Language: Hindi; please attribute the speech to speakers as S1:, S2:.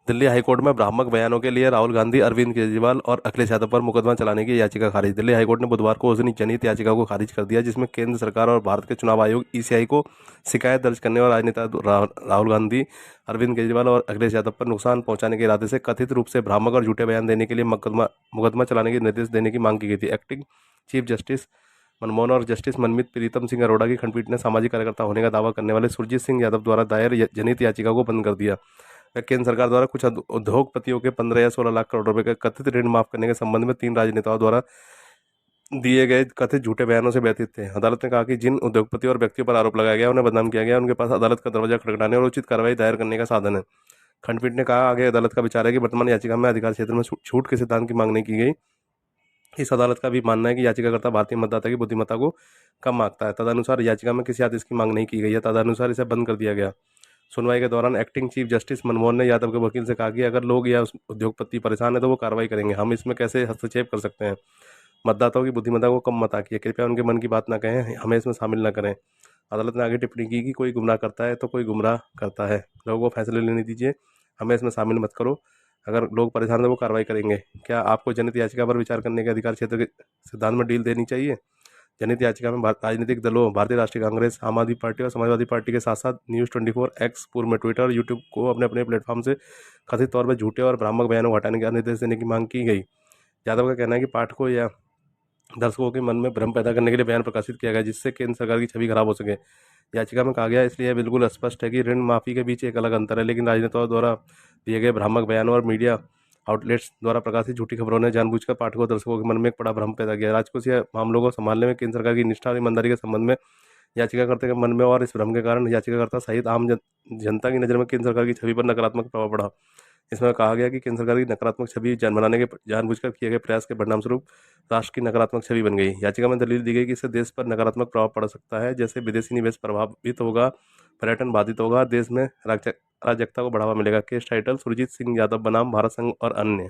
S1: दिल्ली हाईकोर्ट में भ्रामक बयानों के लिए राहुल गांधी, अरविंद केजरीवाल और अखिलेश यादव पर मुकदमा चलाने की याचिका खारिज। दिल्ली हाईकोर्ट ने बुधवार को उस जनहित याचिका को खारिज कर दिया जिसमें केंद्र सरकार और भारत के चुनाव आयोग ईसीआई को शिकायत दर्ज करने और राजनेता राहुल गांधी, अरविंद केजरीवाल और अखिलेश यादव पर नुकसान पहुंचाने के इरादे से कथित रूप से भ्रामक और झूठे बयान देने के लिए मुकदमा चलाने के निर्देश देने की मांग की गई थी। एक्टिंग चीफ जस्टिस मनमोहन और जस्टिस मनमीत प्रीतम सिंह अरोड़ा की खंडपीठ ने सामाजिक कार्यकर्ता होने का दावा करने वाले सुरजीत सिंह यादव द्वारा दायर जनहित याचिका को बंद कर दिया। केंद्र सरकार द्वारा कुछ उद्योगपतियों के 15 या 16 लाख करोड़ रुपए के कथित ऋण माफ करने के संबंध में 3 राजनेताओं द्वारा दिए गए कथित झूठे बयानों से व्यथित थे। अदालत ने कहा कि जिन उद्योगपतियों और व्यक्तियों पर आरोप लगाया गया उन्हें बदनाम किया गया, उनके पास अदालत का दरवाजा खटखटाने और उचित कार्रवाई दायर करने का साधन है। खंडपीठ ने कहा, आगे अदालत का विचार है कि वर्तमान याचिका में अधिकार क्षेत्र में छूट के सिद्धांत की मांग नहीं की गई। इस अदालत का भी मानना है कि याचिकाकर्ता भारतीय मतदाता की बुद्धिमत्ता को कम आंकता है। तदनुसार याचिका में किसी आदेश की मांग नहीं की गई है। तदनुसार इसे बंद कर दिया गया। सुनवाई के दौरान एक्टिंग चीफ जस्टिस मनमोहन ने यादव के वकील से कहा कि अगर लोग या उद्योगपति परेशान है तो वो कार्रवाई करेंगे, हम इसमें कैसे हस्तक्षेप कर सकते हैं। मतदाताओं की बुद्धिमत्ता को कम मत आंकिए, कृपया उनके मन की बात ना कहें, हमें इसमें शामिल न करें। अदालत ने आगे टिप्पणी की कि कोई गुमराह करता है तो कोई गुमराह करता है, लोगों को फैसले लेने दीजिए, हमें इसमें शामिल मत करो। अगर लोग परेशान हैं तो वो कार्रवाई करेंगे। क्या आपको जनहित याचिका पर विचार करने के अधिकार क्षेत्र के सिद्धांत में डील देनी चाहिए? जनहित याचिका में राजनीतिक दलों, भारतीय राष्ट्रीय कांग्रेस, आम आदमी पार्टी और समाजवादी पार्टी के साथ साथ न्यूज़ 24 एक्स, पूर्व में ट्विटर और यूट्यूब को अपने अपने प्लेटफॉर्म से कथित तौर पर झूठे और भ्रामक बयानों को हटाने का निर्देश देने की मांग की गई। यादव का कहना है कि पाठकों या दर्शकों के मन में भ्रम पैदा करने के लिए बयान प्रकाशित किया गया जिससे केंद्र सरकार की छवि खराब हो सके। याचिका में कहा गया इसलिए यह बिल्कुल स्पष्ट है कि ऋण माफी के बीच एक अलग अंतर है, लेकिन राजनेताओं द्वारा दिए गए भ्रामक बयानों और मीडिया आउटलेट्स द्वारा प्रकाशित झूठी खबरों ने जानबूझकर पाठकों और दर्शकों के मन में एक बड़ा भ्रम पैदा किया। राजकोषीय मामलों को संभालने में केंद्र सरकार की निष्ठा और ईमानदारी के संबंध में याचिकाकर्ता के मन में और इस भ्रम के कारण याचिकाकर्ता सहित आम जनता की नज़र में केंद्र सरकार की छवि पर नकारात्मक प्रभाव पड़ा। इसमें कहा गया कि केंद्र सरकार की नकारात्मक छवि बनाने के जानबूझकर किए गए प्रयास के परिणामस्वरूप राष्ट्र की नकारात्मक छवि बन गई। याचिका में दलील दी गई कि इससे देश पर नकारात्मक प्रभाव पड़ सकता है, जैसे विदेशी निवेश प्रभावित होगा, पर्यटन बाधित होगा, देश में अराजकता को बढ़ावा मिलेगा। केस टाइटल, सुरजीत सिंह यादव बनाम भारत संघ और अन्य।